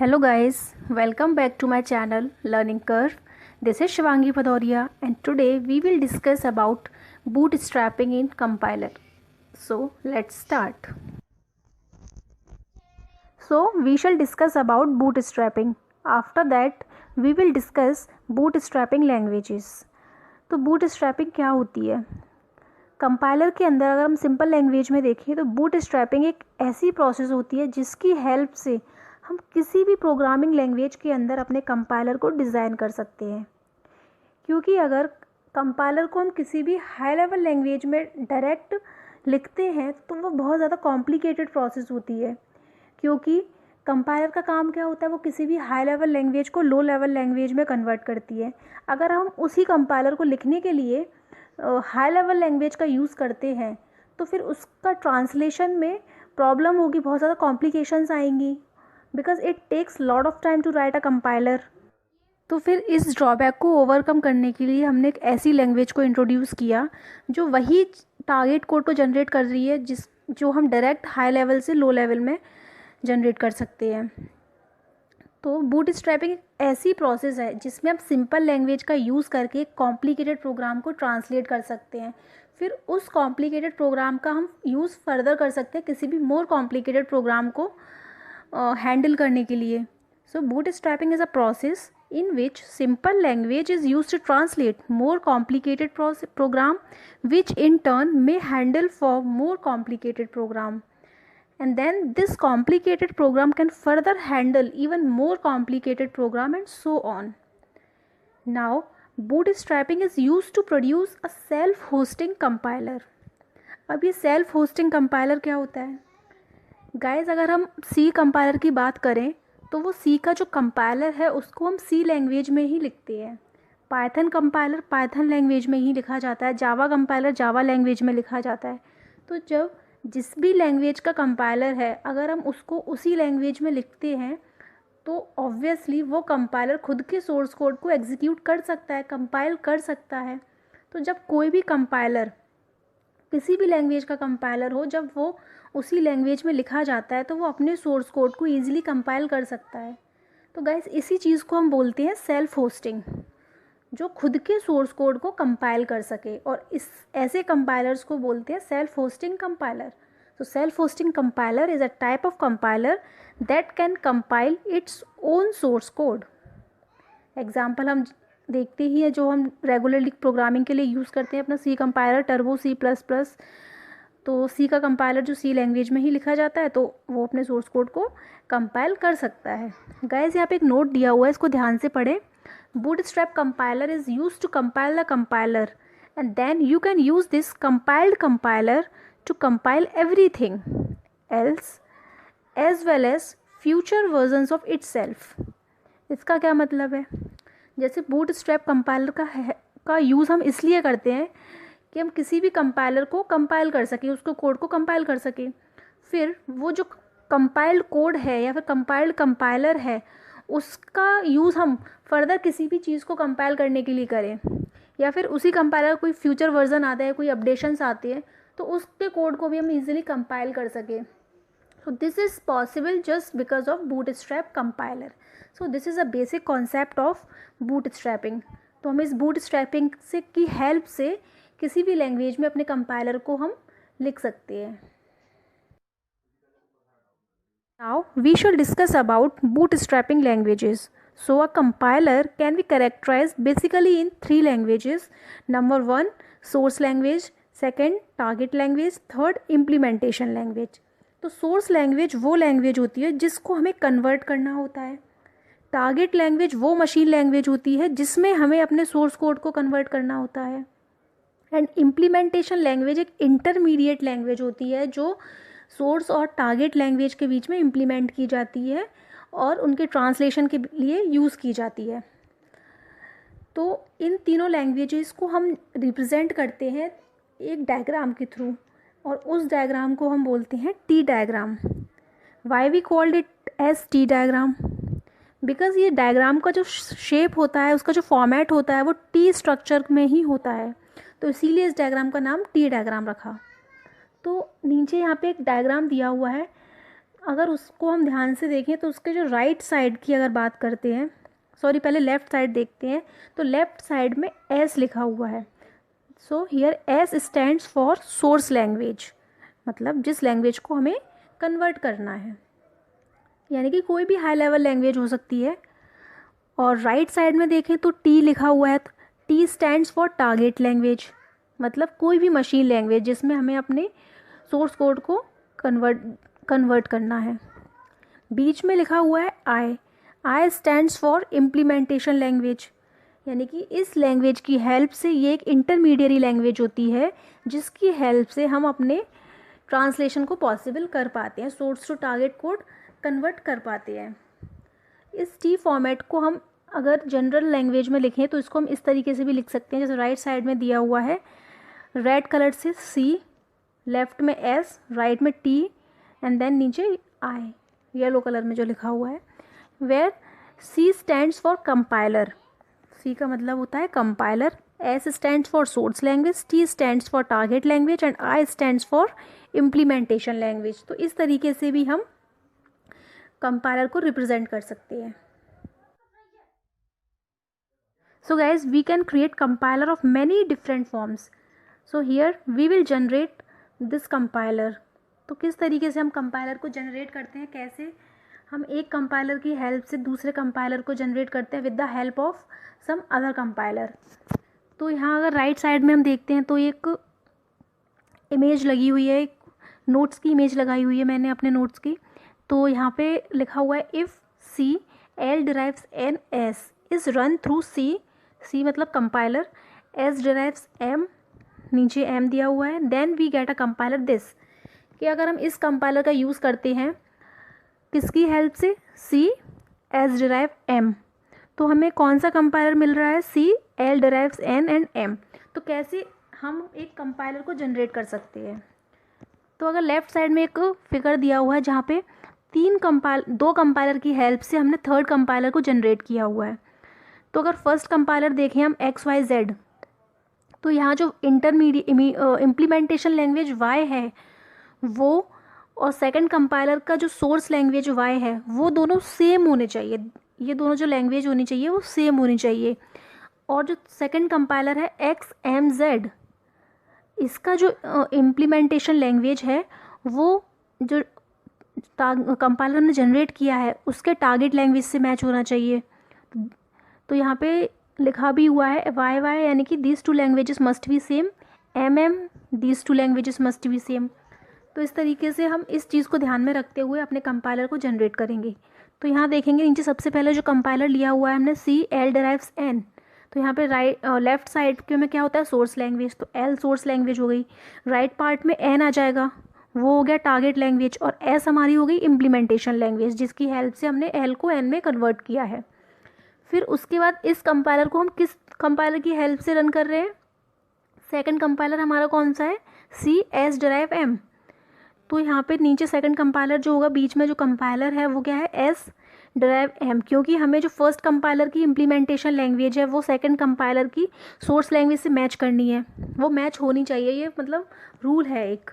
Hello guys, welcome back to my channel Learning Curve. This is Shivangi Bhadoria and today we will discuss about bootstrapping in compiler. So let's start. So we shall discuss about bootstrapping. After that we will discuss bootstrapping languages. तो bootstrapping क्या होती है? Compiler के अंदर अगर हम simple language में देखें तो बूटस्ट्रैपिंग एक ऐसी प्रोसेस होती है जिसकी हेल्प से हम किसी भी प्रोग्रामिंग लैंग्वेज के अंदर अपने कंपाइलर को डिज़ाइन कर सकते हैं। क्योंकि अगर कंपाइलर को हम किसी भी हाई लेवल लैंग्वेज में डायरेक्ट लिखते हैं तो वो बहुत ज़्यादा कॉम्प्लिकेटेड प्रोसेस होती है। क्योंकि कंपाइलर का काम क्या होता है, वो किसी भी हाई लेवल लैंग्वेज को लो लेवल लैंग्वेज में कन्वर्ट करती है। अगर हम उसी कंपाइलर को लिखने के लिए हाई लेवल लैंग्वेज का यूज़ करते हैं तो फिर उसका ट्रांसलेशन में प्रॉब्लम होगी, बहुत ज़्यादा कॉम्प्लिकेशंस आएंगी because it takes lot of time to write a compiler. तो फिर इस ड्रॉबैक को ओवरकम करने के लिए हमने एक ऐसी लैंग्वेज को इंट्रोड्यूस किया जो वही टारगेट कोड को जनरेट कर रही है जो हम डायरेक्ट हाई लेवल से लो लेवल में जनरेट कर सकते हैं। तो बूटस्ट्रैपिंग एक ऐसी प्रोसेस है जिसमें आप सिंपल लैंग्वेज का यूज़ करके एक कॉम्प्लिकेटेड प्रोग्राम को ट्रांसलेट कर सकते हैं। फिर उस कॉम्प्लिकेटेड प्रोग्राम का हम यूज़ फर्दर कर सकते हैं किसी भी मोर कॉम्प्लिकेटेड प्रोग्राम को हैंडल करने के लिए। So bootstrapping is a process in which simple language is used to translate more complicated program, which in turn may handle for more complicated program, and then this complicated program can further handle even more complicated program and so on. Now bootstrapping is used to produce a self-hosting compiler. अब ये self hosting compiler क्या होता है guys? अगर हम सी compiler की बात करें तो वो सी का जो कंपाइलर है उसको हम सी लैंग्वेज में ही लिखते हैं। पाइथन कंपाइलर पाइथन लैंग्वेज में ही लिखा जाता है, जावा कंपाइलर जावा लैंग्वेज में लिखा जाता है। तो जब जिस भी लैंग्वेज का कंपाइलर है अगर हम उसको उसी लैंग्वेज में लिखते हैं तो ऑब्वियसली वो कंपाइलर खुद के सोर्स कोड को एग्जीक्यूट कर सकता है, कंपाइल कर सकता है। तो जब कोई भी कंपाइलर किसी भी लैंग्वेज का कंपाइलर हो, जब वो उसी लैंग्वेज में लिखा जाता है तो वो अपने सोर्स कोड को ईजिली कंपाइल कर सकता है। तो गाइस इसी चीज़ को हम बोलते हैं सेल्फ होस्टिंग, जो खुद के सोर्स कोड को कंपाइल कर सके, और इस ऐसे कंपाइलर्स को बोलते हैं सेल्फ होस्टिंग कंपाइलर। तो self hosting compiler is a type of compiler that can compile its own source code. Example हम देखते ही है जो हम रेगुलरली प्रोग्रामिंग के लिए यूज़ करते हैं अपना सी कंपाइलर टर्बो C++। तो सी का कंपाइलर जो सी लैंग्वेज में ही लिखा जाता है तो वो अपने सोर्स कोड को कंपाइल कर सकता है। गाइस यहाँ पे एक नोट दिया हुआ है, इसको ध्यान से पढ़ें। Bootstrap compiler is used to compile the compiler and then you can use this compiled compiler to compile everything else as well as future versions of itself. इसका क्या मतलब है? जैसे बूटस्ट्रैप कंपाइलर का यूज़ हम इसलिए करते हैं कि हम किसी भी कंपाइलर को कंपाइल कर सकें, उसको कोड को कंपाइल कर सकें। फिर वो जो कंपाइल्ड कोड है या फिर कंपाइल्ड कंपाइलर है उसका यूज़ हम फर्दर किसी भी चीज़ को कंपाइल करने के लिए करें, या फिर उसी कंपाइलर कोई फ्यूचर वर्जन आता है, कोई अपडेशंस आते हैं तो उसके कोड को भी हम इजीली कंपाइल कर सकें। So this is possible just because of bootstrap compiler. So this is a basic concept of bootstrapping. तो हम इस bootstrapping से की हेल्प से किसी भी लैंग्वेज में अपने कंपाइलर को हम लिख सकते हैं। Now we shall discuss about bootstrapping languages. So a compiler can be characterized basically in three languages. Number one, source language. Second, target language. Third, implementation language. तो सोर्स लैंग्वेज वो language होती है जिसको हमें कन्वर्ट करना होता है। Target language वो मशीन लैंग्वेज होती है जिसमें हमें अपने सोर्स कोड को कन्वर्ट करना होता है। एंड इम्प्लीमेंटेशन लैंग्वेज एक इंटरमीडिएट लैंग्वेज होती है जो सोर्स और टारगेट लैंग्वेज के बीच में इम्प्लीमेंट की जाती है और उनके ट्रांसलेशन के लिए यूज़ की जाती है। तो इन तीनों लैंग्वेजेस को हम रिप्रेजेंट करते हैं एक डायग्राम के थ्रू, और उस डायग्राम को हम बोलते हैं T diagram. Why we called it as T diagram? Because ये डायग्राम का जो शेप होता है, उसका जो फॉर्मेट होता है वो टी स्ट्रक्चर में ही होता है, तो इसीलिए इस डायग्राम का नाम टी डायग्राम रखा। तो नीचे यहाँ पे एक डायग्राम दिया हुआ है, अगर उसको हम ध्यान से देखें तो उसके जो राइट साइड की अगर बात करते हैं, सॉरी पहले लेफ़्ट साइड देखते हैं, तो लेफ़्ट साइड में एस लिखा हुआ है। So here S stands for source language, मतलब जिस लैंग्वेज को हमें कन्वर्ट करना है, यानी कि कोई भी हाई लेवल लैंग्वेज हो सकती है। और राइट साइड में देखें तो टी लिखा हुआ है, तो T stands for target language, मतलब कोई भी मशीन लैंग्वेज जिसमें हमें अपने सोर्स कोड को कन्वर्ट करना है। बीच में लिखा हुआ है आई स्टैंड्स फॉर इम्प्लीमेंटेशन लैंग्वेज, यानी कि इस लैंग्वेज की हेल्प से, ये एक इंटरमीडिएरी लैंग्वेज होती है जिसकी हेल्प से हम अपने ट्रांसलेशन को पॉसिबल कर पाते हैं, source to target code convert कर पाते हैं। इस टी फॉर्मेट को हम अगर जनरल लैंग्वेज में लिखें तो इसको हम इस तरीके से भी लिख सकते हैं, जैसे राइट साइड में दिया हुआ है रेड कलर से सी, लेफ्ट में एस, राइट में टी एंड देन नीचे आई येलो कलर में जो लिखा हुआ है, where C stands for compiler, C का मतलब होता है compiler, S stands for source language, T stands for target language and I stands for implementation language. तो इस तरीके से भी हम कंपाइलर को रिप्रेजेंट कर सकते हैं। So guys, we can create compiler of many different forms. So here we will generate this compiler. तो किस तरीके से हम कंपाइलर को जनरेट करते हैं, कैसे हम एक कंपाइलर की हेल्प से दूसरे कंपाइलर को जनरेट करते हैं with the help of some other compiler. तो यहाँ अगर राइट साइड में हम देखते हैं तो एक इमेज लगी हुई है, एक नोट्स की इमेज लगाई हुई है मैंने अपने नोट्स की। तो यहाँ पे लिखा हुआ है if C L derives N S is run through C, C मतलब कंपाइलर, एस डिराइव्स एम, नीचे एम दिया हुआ है, then we get a compiler this, कि अगर हम इस कंपाइलर का यूज़ करते हैं किसकी हेल्प से, सी एस डिराइव एम, तो हमें कौन सा कंपाइलर मिल रहा है, C L derives N and M. तो कैसे हम एक कंपाइलर को जनरेट कर सकते हैं, तो अगर लेफ़्ट साइड में एक फिगर दिया हुआ है जहाँ पे दो कंपाइलर की हेल्प से हमने थर्ड कंपाइलर को जनरेट किया हुआ है। तो अगर फर्स्ट कंपाइलर देखें हम एक्स वाई जेड, तो यहाँ जो इम्प्लीमेंटेशन लैंग्वेज वाई है वो, और सेकंड कंपाइलर का जो सोर्स लैंग्वेज वाई है, वो दोनों सेम होने चाहिए, ये दोनों जो लैंग्वेज होनी चाहिए वो सेम होनी चाहिए। और जो सेकंड कंपाइलर है एक्स एम जेड, इसका जो इम्प्लीमेंटेशन लैंग्वेज है वो जो कंपाइलर ने जनरेट किया है उसके टारगेट लैंग्वेज से मैच होना चाहिए। तो यहाँ पे लिखा भी हुआ है वाई वाई, यानी कि these two languages must be same, M M these two languages must be same. तो इस तरीके से हम इस चीज़ को ध्यान में रखते हुए अपने कंपाइलर को जनरेट करेंगे। तो यहाँ देखेंगे नीचे सबसे पहले जो कंपाइलर लिया हुआ है हमने सी एल डिराइव्स एन, तो यहाँ पे लेफ्ट साइड के में क्या होता है सोर्स लैंग्वेज, तो एल सोर्स लैंग्वेज हो गई, राइट पार्ट में एन आ जाएगा, वो हो गया टारगेट लैंग्वेज, और एस हमारी हो गई इम्प्लीमेंटेशन लैंग्वेज जिसकी हेल्प से हमने एल को एन में कन्वर्ट किया है। फिर उसके बाद इस कंपाइलर को हम किस कंपाइलर की हेल्प से रन कर रहे हैं, सेकंड कंपाइलर हमारा कौन सा है, सी एस डिराइव एम। तो यहाँ पे नीचे सेकंड कंपाइलर जो होगा, बीच में जो कंपाइलर है वो क्या है, एस डिराइव एम, क्योंकि हमें जो फर्स्ट कंपाइलर की इम्प्लीमेंटेशन लैंग्वेज है वो सेकंड कंपाइलर की सोर्स लैंग्वेज से मैच करनी है, वो मैच होनी चाहिए, ये मतलब रूल है एक।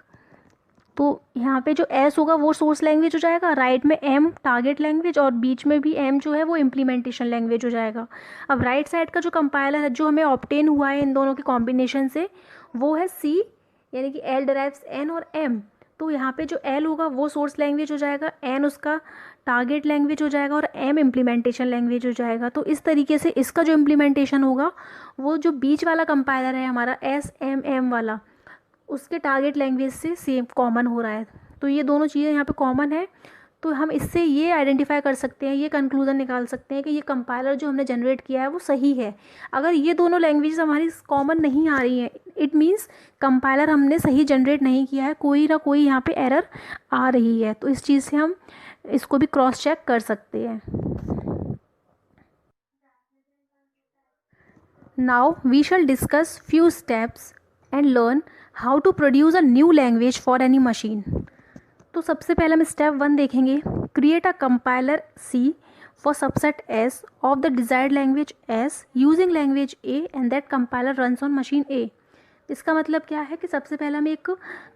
तो यहाँ पे जो एस होगा वो सोर्स लैंग्वेज हो जाएगा, राइट में एम टारगेट लैंग्वेज, और बीच में भी एम जो है वो इम्प्लीमेंटेशन लैंग्वेज हो जाएगा। अब राइट साइड का जो कंपाइलर है जो हमें ऑब्टेन हुआ है इन दोनों के कॉम्बिनेशन से, वो है सी, यानी कि एल डिराइव्स एन और एम। तो यहाँ पे जो एल होगा वो सोर्स लैंग्वेज हो जाएगा, एन उसका टारगेट लैंग्वेज हो जाएगा और एम इम्प्लीमेंटेशन लैंग्वेज हो जाएगा। तो इस तरीके से इसका जो इम्प्लीमेंटेशन होगा वो जो बीच वाला कंपाइलर है हमारा एस एम एम वाला, उसके टारगेट लैंग्वेज से सेम कॉमन हो रहा है। तो ये दोनों चीज़ें यहाँ पे कॉमन है, तो हम इससे ये आइडेंटिफाई कर सकते हैं, ये कंक्लूजन निकाल सकते हैं कि ये कंपाइलर जो हमने जनरेट किया है वो सही है। अगर ये दोनों लैंग्वेज हमारी कॉमन नहीं आ रही हैं, इट मीन्स कंपाइलर हमने सही जनरेट नहीं किया है, कोई ना कोई यहाँ पे एरर आ रही है। तो इस चीज़ से हम इसको भी क्रॉस चेक कर सकते हैं। Now we shall discuss few steps and learn how to produce a new language for any machine. तो सबसे पहले हम स्टेप 1 देखेंगे, create a compiler C for subset S of the desired language S using language A and that compiler runs on machine A. इसका मतलब क्या है कि सबसे पहले हम एक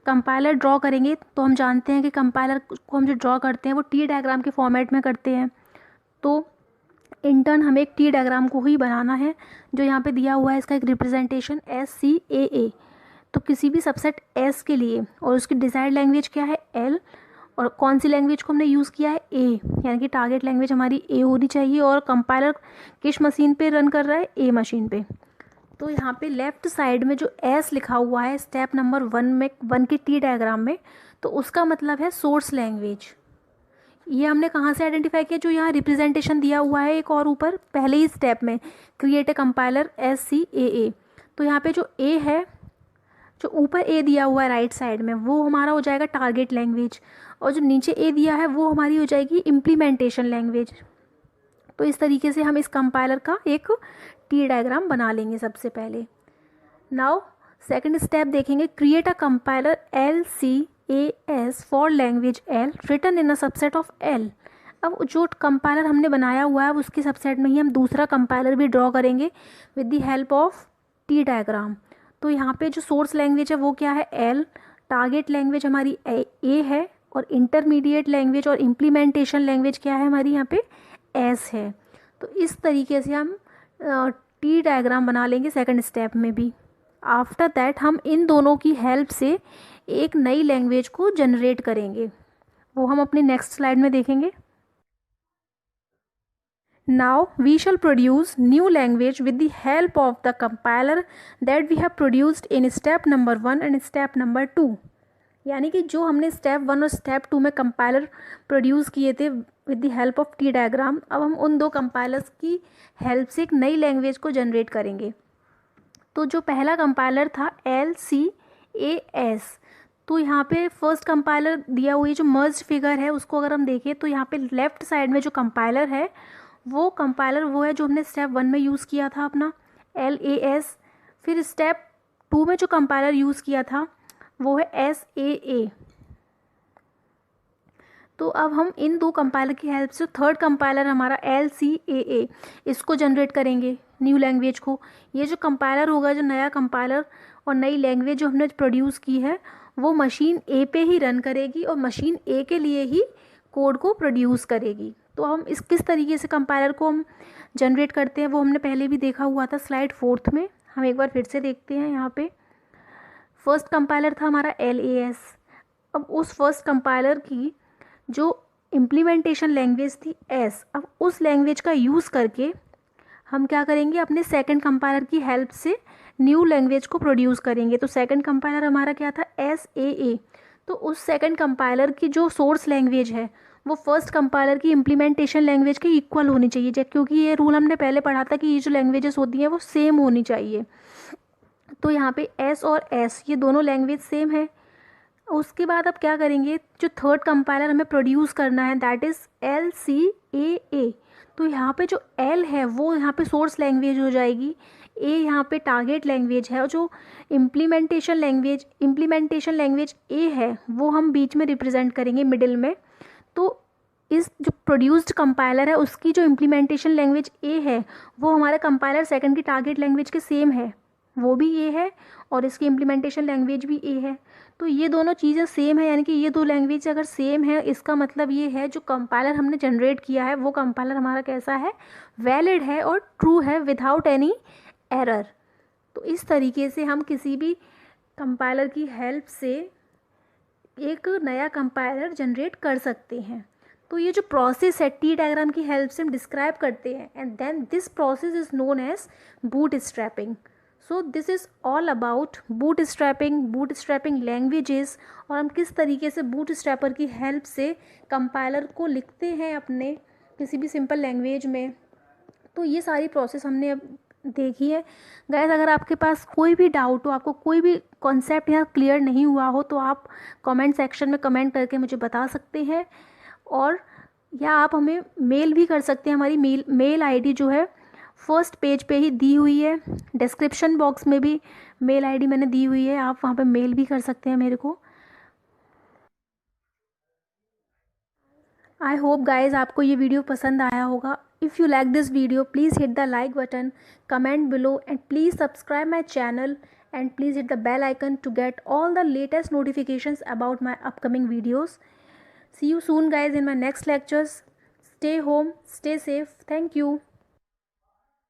कंपाइलर ड्रॉ करेंगे। तो हम जानते हैं कि कंपाइलर को हम जो ड्रॉ करते हैं वो टी डायग्राम के फॉर्मेट में करते हैं। तो इंटर्न हमें एक टी डायग्राम को ही बनाना है, जो यहाँ पे दिया हुआ है। इसका एक रिप्रेजेंटेशन SCAA। तो किसी भी सबसेट S के लिए, और उसकी डिज़ायर्ड लैंग्वेज क्या है L, और कौन सी लैंग्वेज को हमने यूज़ किया है A, यानी कि टारगेट लैंग्वेज हमारी A होनी चाहिए। और कंपाइलर किस मशीन पे रन कर रहा है, A मशीन पे। तो यहाँ पे लेफ़्ट साइड में जो S लिखा हुआ है स्टेप नंबर 1 के टी डायग्राम में, तो उसका मतलब है सोर्स लैंग्वेज। ये हमने कहाँ से आइडेंटिफाई किया, जो यहाँ रिप्रेजेंटेशन दिया हुआ है एक और ऊपर पहले ही स्टेप में, क्रिएट ए कंपाइलर SCAA। तो यहाँ पे जो A है, जो ऊपर A दिया हुआ है राइट साइड में, वो हमारा हो जाएगा टारगेट लैंग्वेज, और जो नीचे A दिया है वो हमारी हो जाएगी इम्प्लीमेंटेशन लैंग्वेज। तो इस तरीके से हम इस कंपाइलर का एक टी डायग्राम बना लेंगे सबसे पहले। नाउ सेकंड स्टेप देखेंगे, create a compiler LCAS for language L written in a subset of L। अब जो कंपाइलर हमने बनाया हुआ है उसकी सबसेट में ही हम दूसरा कंपाइलर भी ड्रॉ करेंगे with the help of T diagram. तो यहाँ पे जो सोर्स लैंग्वेज है वो क्या है L, टारगेट लैंग्वेज हमारी A है, और इंटरमीडिएट लैंग्वेज और इम्प्लीमेंटेशन लैंग्वेज क्या है हमारी यहाँ पे S है। तो इस तरीके से हम टी डायग्राम बना लेंगे सेकंड स्टेप में भी। आफ्टर दैट हम इन दोनों की हेल्प से एक नई लैंग्वेज को जनरेट करेंगे, वो हम अपनी नेक्स्ट स्लाइड में देखेंगे। Now we shall produce new language with the help of the compiler that we have produced in step number 1 and step number 2। यानी कि जो हमने स्टेप 1 और स्टेप 2 में कंपाइलर प्रोड्यूस किए थे with the help of T diagram, अब हम उन दो कंपाइलर्स की हेल्प से एक नई लैंग्वेज को जनरेट करेंगे। तो जो पहला कंपाइलर था LCAS, तो यहाँ पे फर्स्ट कंपाइलर दिया हुई जो मर्ज फिगर है उसको अगर हम देखें तो यहाँ पे लेफ्ट साइड में जो कंपाइलर है वो कंपाइलर वो है जो हमने स्टेप 1 में यूज़ किया था अपना LAS। फिर स्टेप 2 में जो कंपाइलर यूज़ किया था वो है SAA। तो अब हम इन दो कंपाइलर की हेल्प से थर्ड कंपाइलर हमारा LCAA, इसको जनरेट करेंगे न्यू लैंग्वेज को। ये जो कंपाइलर होगा, जो नया कंपाइलर और नई लैंग्वेज जो हमने प्रोड्यूस की है, वो मशीन A पे ही रन करेगी और मशीन A के लिए ही कोड को प्रोड्यूस करेगी। तो हम इस किस तरीके से कंपाइलर को हम जनरेट करते हैं वो हमने पहले भी देखा हुआ था स्लाइड 4 में। हम एक बार फिर से देखते हैं। यहाँ पे फर्स्ट कंपाइलर था हमारा LAS। अब उस फर्स्ट कंपाइलर की जो इम्प्लीमेंटेशन लैंग्वेज थी S, अब उस लैंग्वेज का यूज़ करके हम क्या करेंगे, अपने सेकंड कंपाइलर की हेल्प से न्यू लैंग्वेज को प्रोड्यूस करेंगे। तो सेकंड कंपाइलर हमारा क्या था SAA। तो उस सेकंड कंपाइलर की जो सोर्स लैंग्वेज है वो फर्स्ट कंपाइलर की इम्प्लीमेंटेशन लैंग्वेज के इक्वल होनी चाहिए, क्योंकि ये रूल हमने पहले पढ़ा था कि ये जो लैंग्वेजेस होती हैं वो सेम होनी चाहिए। तो यहाँ पे S और S ये दोनों लैंग्वेज सेम है। उसके बाद अब क्या करेंगे, जो थर्ड कंपाइलर हमें प्रोड्यूस करना है दैट इज़ LCAA। तो यहाँ पे जो L है वो यहाँ पे सोर्स लैंग्वेज हो जाएगी, A यहाँ पे टारगेट लैंग्वेज है, और जो इम्प्लीमेंटेशन लैंग्वेज A है वो हम बीच में रिप्रेजेंट करेंगे मिडिल में। तो इस जो प्रोड्यूस्ड कंपाइलर है उसकी जो इम्प्लीमेंटेशन लैंग्वेज A है वो हमारे कंपाइलर सेकंड की टारगेट लैंग्वेज के सेम है, वो भी A है और इसकी इम्प्लीमेंटेशन लैंग्वेज भी A है। तो ये दोनों चीज़ें सेम है, यानी कि ये दो लैंग्वेज अगर सेम है इसका मतलब ये है जो कंपाइलर हमने जनरेट किया है वो कंपाइलर हमारा कैसा है, वैलिड है और ट्रू है विदाउट एनी एरर। तो इस तरीके से हम किसी भी कंपाइलर की हेल्प से एक नया कंपाइलर जनरेट कर सकते हैं। तो ये जो प्रोसेस है टी डायग्राम की हेल्प से हम डिस्क्राइब करते हैं, and then this process is known as bootstrapping. So this is all about bootstrapping languages, और हम किस तरीके से बूटस्ट्रैपर की हेल्प से कंपाइलर को लिखते हैं अपने किसी भी सिंपल लैंग्वेज में। तो ये सारी प्रोसेस हमने अब देखी है। गाइस, अगर आपके पास कोई भी डाउट हो, आपको कोई भी कॉन्सेप्ट यहाँ क्लियर नहीं हुआ हो, तो आप कमेंट सेक्शन में कमेंट करके मुझे बता सकते हैं, और या आप हमें मेल भी कर सकते हैं। हमारी मेल आईडी जो है फर्स्ट पेज पे ही दी हुई है, डिस्क्रिप्शन बॉक्स में भी मेल आईडी मैंने दी हुई है, आप वहाँ पे मेल भी कर सकते हैं मेरे को। आई होप गाइज आपको ये वीडियो पसंद आया होगा। If you like this video please hit the like button, comment below, and please subscribe my channel and please hit the bell icon to get all the latest notifications about my upcoming videos. See you soon guys in my next lectures. Stay home, stay safe. Thank you.